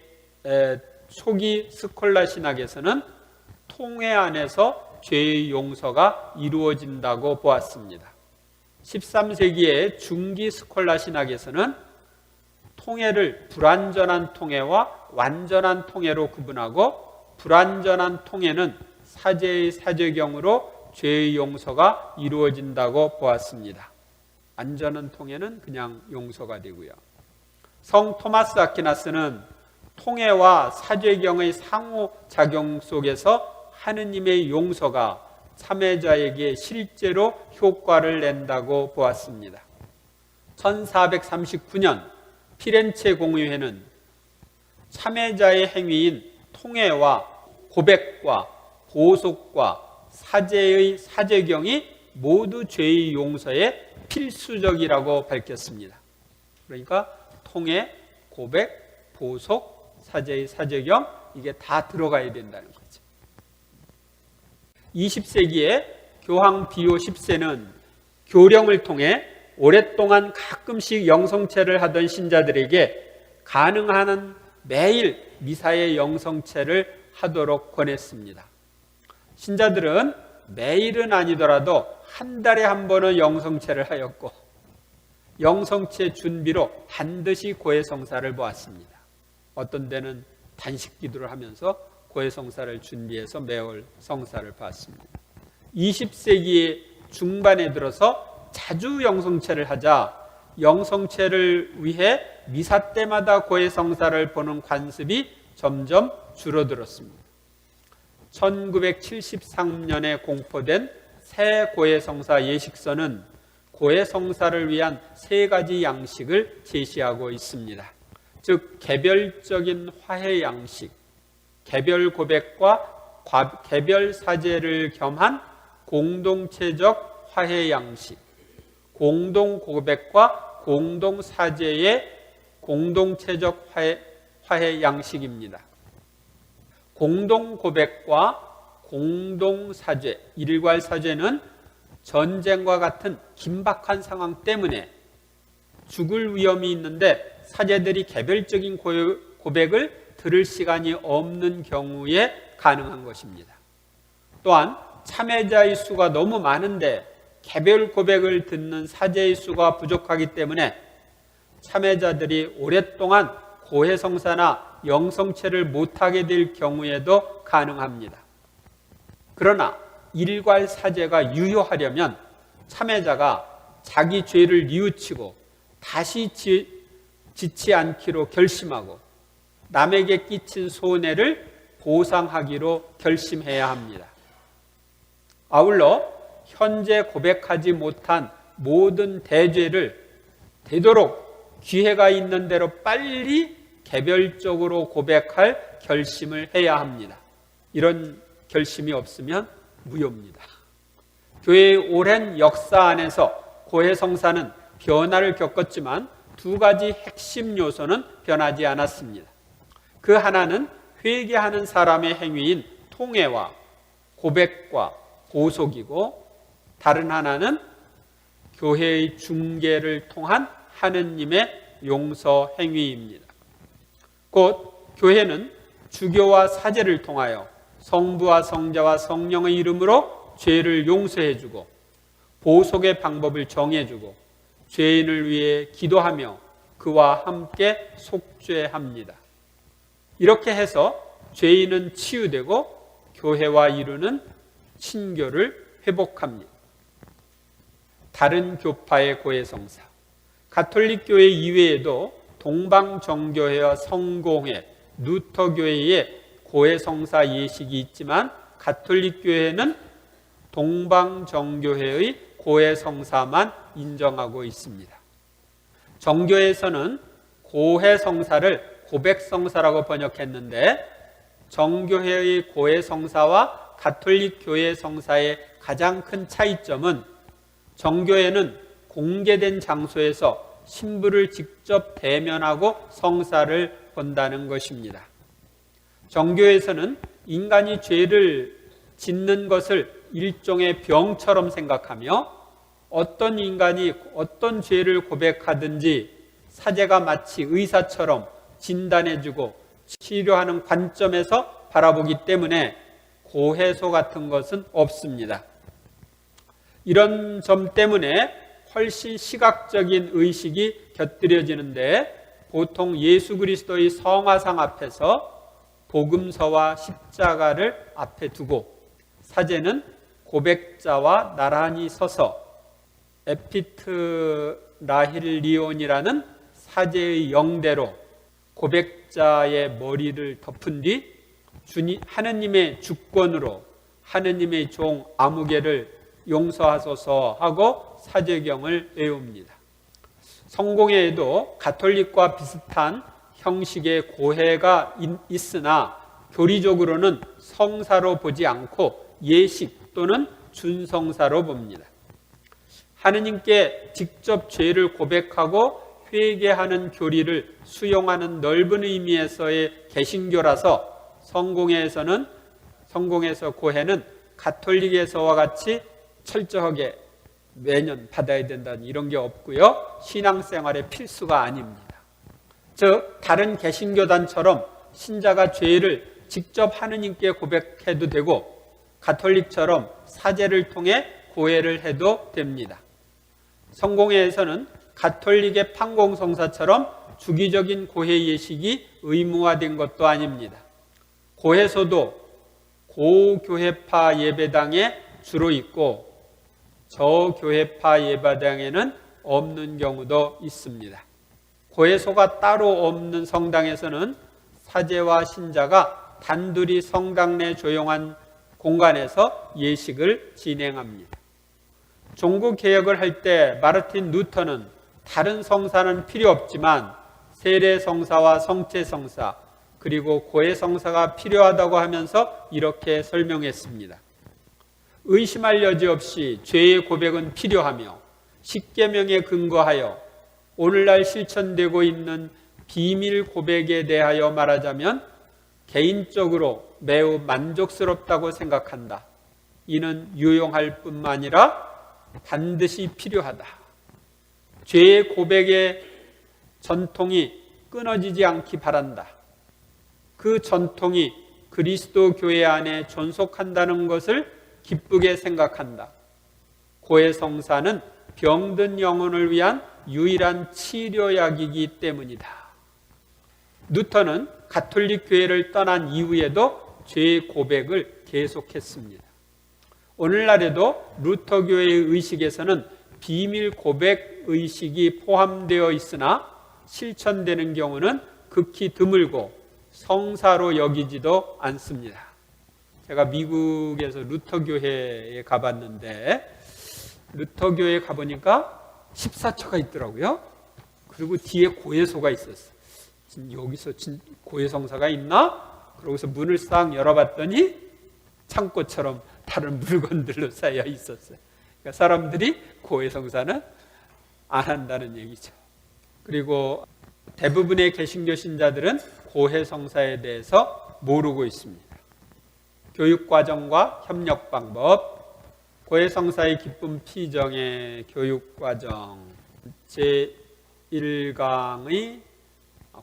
초기 스콜라 신학에서는 통회 안에서 죄의 용서가 이루어진다고 보았습니다. 13세기의 중기 스콜라 신학에서는 통회를 불완전한 통회와 완전한 통회로 구분하고, 불완전한 통회는 사제의 사죄경으로 죄의 용서가 이루어진다고 보았습니다. 완전한 통회는 그냥 용서가 되고요. 성 토마스 아퀴나스는 통회와 사죄경의 상호작용 속에서 하느님의 용서가 참회자에게 실제로 효과를 낸다고 보았습니다. 1439년 피렌체 공의회는 참회자의 행위인 통회와 고백과 보속과 사죄의 사죄경이 모두 죄의 용서에 필수적이라고 밝혔습니다. 그러니까 통회, 고백, 보속, 사죄의 사죄경, 이게 다 들어가야 된다는 거죠. 20세기에 교황 비오 10세는 교령을 통해 오랫동안 가끔씩 영성체를 하던 신자들에게 가능한 한 매일 미사의 영성체를 하도록 권했습니다. 신자들은 매일은 아니더라도 한 달에 한 번은 영성체를 하였고, 영성체 준비로 반드시 고해성사를 보았습니다. 어떤 데는 단식 기도를 하면서 고해성사를 준비해서 매월 성사를 봤습니다. 20세기 중반에 들어서 자주 영성체를 하자 영성체를 위해 미사 때마다 고해성사를 보는 관습이 점점 줄어들었습니다. 1973년에 공포된 새 고해성사 예식서는 고해성사를 위한 3가지 양식을 제시하고 있습니다. 즉 개별적인 화해 양식, 개별 고백과 개별 사죄를 겸한 공동체적 화해 양식, 공동 고백과 공동 사죄의 공동체적 화해 양식입니다. 공동 고백과 공동 사죄, 일괄 사죄는 전쟁과 같은 긴박한 상황 때문에 죽을 위험이 있는데 사제들이 개별적인 고백을 들을 시간이 없는 경우에 가능한 것입니다. 또한 참회자의 수가 너무 많은데 개별 고백을 듣는 사제의 수가 부족하기 때문에 참회자들이 오랫동안 고해성사나 영성체를 못하게 될 경우에도 가능합니다. 그러나 일괄 사죄가 유효하려면 참회자가 자기 죄를 뉘우치고 다시 짓지 않기로 결심하고 남에게 끼친 손해를 보상하기로 결심해야 합니다. 아울러 현재 고백하지 못한 모든 대죄를 되도록 기회가 있는 대로 빨리 개별적으로 고백할 결심을 해야 합니다. 이런 결심이 없으면 무효입니다. 교회의 오랜 역사 안에서 고해성사는 변화를 겪었지만 2가지 핵심 요소는 변하지 않았습니다. 그 하나는 회개하는 사람의 행위인 통회와 고백과 보속이고, 다른 하나는 교회의 중개를 통한 하느님의 용서 행위입니다. 곧 교회는 주교와 사제를 통하여 성부와 성자와 성령의 이름으로 죄를 용서해주고 보속의 방법을 정해주고 죄인을 위해 기도하며 그와 함께 속죄합니다. 이렇게 해서 죄인은 치유되고 교회와 이루는 친교를 회복합니다. 다른 교파의 고해성사, 가톨릭 교회 이외에도 동방정교회와 성공회, 루터교회의 고해성사 예식이 있지만 가톨릭 교회는 동방정교회의 고해성사만 인정하고 있습니다. 정교에서는 고해성사를 고백성사라고 번역했는데 정교회의 고해성사와 가톨릭 교회 성사의 가장 큰 차이점은 정교회는 공개된 장소에서 신부를 직접 대면하고 성사를 본다는 것입니다. 정교에서는 인간이 죄를 짓는 것을 일종의 병처럼 생각하며 어떤 인간이 어떤 죄를 고백하든지 사제가 마치 의사처럼 진단해주고 치료하는 관점에서 바라보기 때문에 고해소 같은 것은 없습니다. 이런 점 때문에 훨씬 시각적인 의식이 곁들여지는데 보통 예수 그리스도의 성화상 앞에서 복음서와 십자가를 앞에 두고 사제는 고백자와 나란히 서서 에피트라힐리온이라는 사제의 영대로 고백자의 머리를 덮은 뒤 하느님의 주권으로 하느님의 종 아무개를 용서하소서 하고 사제경을 외웁니다. 성공회에도 가톨릭과 비슷한 형식의 고해가 있으나 교리적으로는 성사로 보지 않고 예식 또는 준성사로 봅니다. 하느님께 직접 죄를 고백하고 회개하는 교리를 수용하는 넓은 의미에서의 개신교라서 성공에서 고해는 가톨릭에서와 같이 철저하게 매년 받아야 된다는 이런 게 없고요. 신앙생활의 필수가 아닙니다. 즉 다른 개신교단처럼 신자가 죄를 직접 하느님께 고백해도 되고 가톨릭처럼 사제를 통해 고해를 해도 됩니다. 성공회에서는 가톨릭의 판공성사처럼 주기적인 고해 예식이 의무화된 것도 아닙니다. 고해소도 고교회파 예배당에 주로 있고 저교회파 예배당에는 없는 경우도 있습니다. 고해소가 따로 없는 성당에서는 사제와 신자가 단둘이 성당 내 조용한 공간에서 예식을 진행합니다. 종교 개혁을 할 때 마르틴 루터는 다른 성사는 필요 없지만 세례 성사와 성체 성사 그리고 고해 성사가 필요하다고 하면서 이렇게 설명했습니다. 의심할 여지 없이 죄의 고백은 필요하며 십계명에 근거하여 오늘날 실천되고 있는 비밀 고백에 대하여 말하자면 개인적으로 매우 만족스럽다고 생각한다. 이는 유용할 뿐만 아니라 반드시 필요하다. 죄의 고백의 전통이 끊어지지 않기 바란다. 그 전통이 그리스도 교회 안에 존속한다는 것을 기쁘게 생각한다. 고해 성사는 병든 영혼을 위한 유일한 치료약이기 때문이다. 루터는 가톨릭 교회를 떠난 이후에도 죄의 고백을 계속했습니다. 오늘날에도 루터 교회의 의식에서는 비밀 고백 의식이 포함되어 있으나 실천되는 경우는 극히 드물고 성사로 여기지도 않습니다. 제가 미국에서 루터 교회에 가봤는데 루터 교회에 가보니까 14처가 있더라고요. 그리고 뒤에 고해소가 있었어요. 여기서 고해성사가 있나? 그러고서 문을 싹 열어봤더니 창고처럼 다른 물건들로 쌓여 있었어요. 그러니까 사람들이 고해성사는 안 한다는 얘기죠. 그리고 대부분의 개신교 신자들은 고해성사에 대해서 모르고 있습니다. 교육과정과 협력방법, 고해성사의 기쁨 피정의 교육과정, 제1강의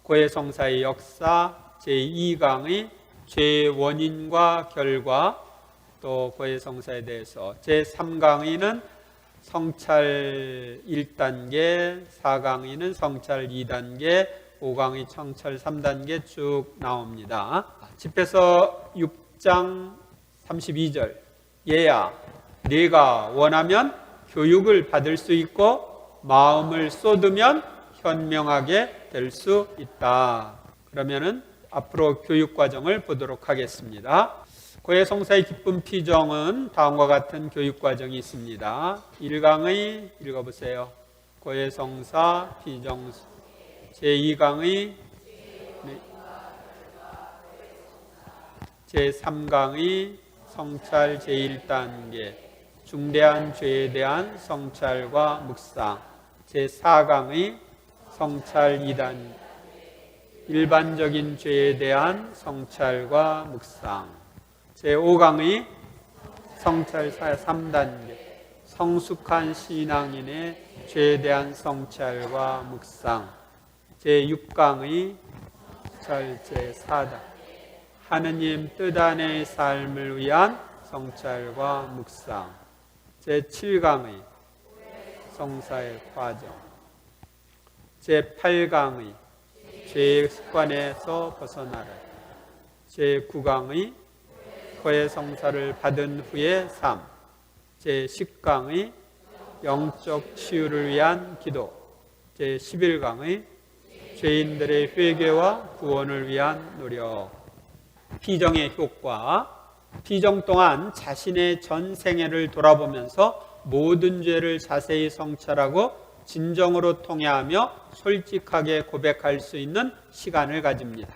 고해성사의 역사, 제2강의 죄의 원인과 결과, 또 고해성사에 대해서 제3강의는 성찰 1단계, 4강의는 성찰 2단계, 5강의 성찰 3단계 쭉 나옵니다. 집에서 6장 32절 얘야 네가 원하면 교육을 받을 수 있고 마음을 쏟으면 현명하게 될 수 있다. 그러면은 앞으로 교육 과정을 보도록 하겠습니다. 고해성사의 기쁨 피정은 다음과 같은 교육 과정이 있습니다. 1강의 읽어보세요. 고해성사 피정 제2강의 제3강의 성찰 제1단계 중대한 죄에 대한 성찰과 묵상 제4강의 성찰 2단계 일반적인 죄에 대한 성찰과 묵상 제5강의 성찰 3단계 성숙한 신앙인의 죄에 대한 성찰과 묵상 제6강의 성찰 제4단계 하느님 뜻 안의 삶을 위한 성찰과 묵상 제7강의 성사의 과정 제8강의 죄의 습관에서 벗어나라 제9강의 고해성사를 받은 후의 삶 제10강의 영적 치유를 위한 기도 제11강의 죄인들의 회개와 구원을 위한 노력 피정의 효과 피정 동안 자신의 전 생애를 돌아보면서 모든 죄를 자세히 성찰하고 진정으로 통회하며 솔직하게 고백할 수 있는 시간을 가집니다.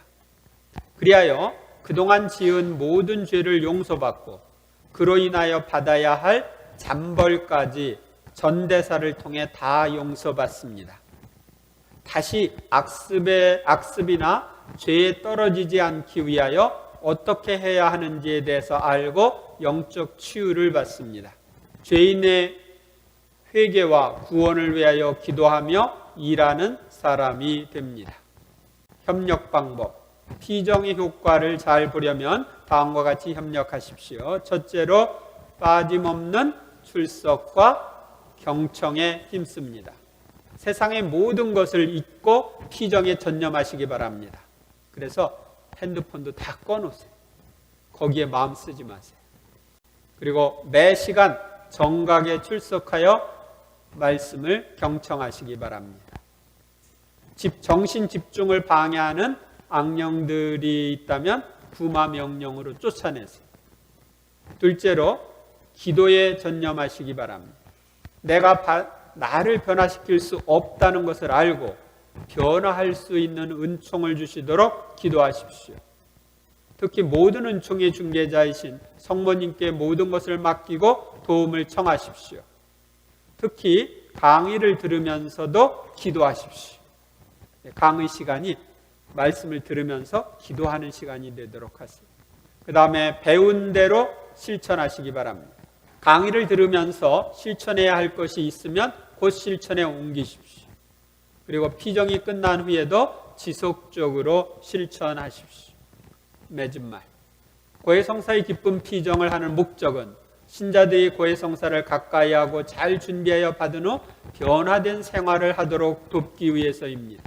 그리하여 그동안 지은 모든 죄를 용서받고 그로 인하여 받아야 할 잔벌까지 전대사를 통해 다 용서받습니다. 다시 악습이나 죄에 떨어지지 않기 위하여 어떻게 해야 하는지에 대해서 알고 영적 치유를 받습니다. 죄인의 회개와 구원을 위하여 기도하며 일하는 사람이 됩니다. 협력 방법. 피정의 효과를 잘 보려면 다음과 같이 협력하십시오. 첫째로 빠짐없는 출석과 경청에 힘씁니다. 세상의 모든 것을 잊고 피정에 전념하시기 바랍니다. 그래서 핸드폰도 다 꺼놓으세요. 거기에 마음 쓰지 마세요. 그리고 매 시간 정각에 출석하여 말씀을 경청하시기 바랍니다. 정신 집중을 방해하는 악령들이 있다면 부마 명령으로 쫓아내세요. 둘째로 기도에 전념하시기 바랍니다. 내가 나를 변화시킬 수 없다는 것을 알고 변화할 수 있는 은총을 주시도록 기도하십시오. 특히 모든 은총의 중개자이신 성모님께 모든 것을 맡기고 도움을 청하십시오. 특히 강의를 들으면서도 기도하십시오. 강의 시간이 말씀을 들으면서 기도하는 시간이 되도록 하세요. 그 다음에 배운 대로 실천하시기 바랍니다. 강의를 들으면서 실천해야 할 것이 있으면 곧 실천에 옮기십시오. 그리고 피정이 끝난 후에도 지속적으로 실천하십시오. 맺은 말. 고해성사의 기쁜 피정을 하는 목적은 신자들이 고해성사를 가까이 하고 잘 준비하여 받은 후 변화된 생활을 하도록 돕기 위해서입니다.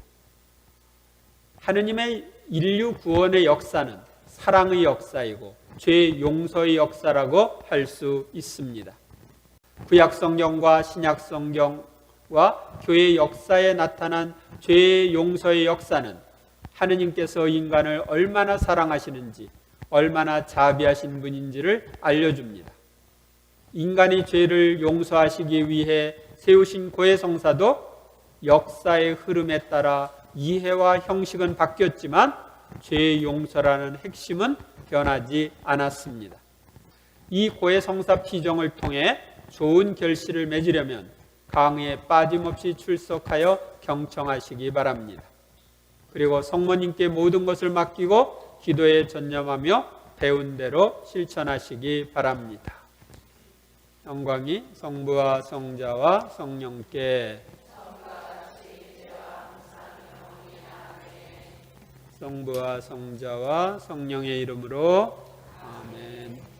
하느님의 인류 구원의 역사는 사랑의 역사이고 죄 용서의 역사라고 할 수 있습니다. 구약성경과 신약성경과 교회 역사에 나타난 죄 용서의 역사는 하느님께서 인간을 얼마나 사랑하시는지, 얼마나 자비하신 분인지를 알려줍니다. 인간이 죄를 용서하시기 위해 세우신 고해성사도 역사의 흐름에 따라 이해와 형식은 바뀌었지만 죄 용서라는 핵심은 변하지 않았습니다. 이 고해성사 피정을 통해 좋은 결실을 맺으려면 강의에 빠짐없이 출석하여 경청하시기 바랍니다. 그리고 성모님께 모든 것을 맡기고 기도에 전념하며 배운 대로 실천하시기 바랍니다. 영광이 성부와 성자와 성령께 성부와 성자와 성령의 이름으로 아멘.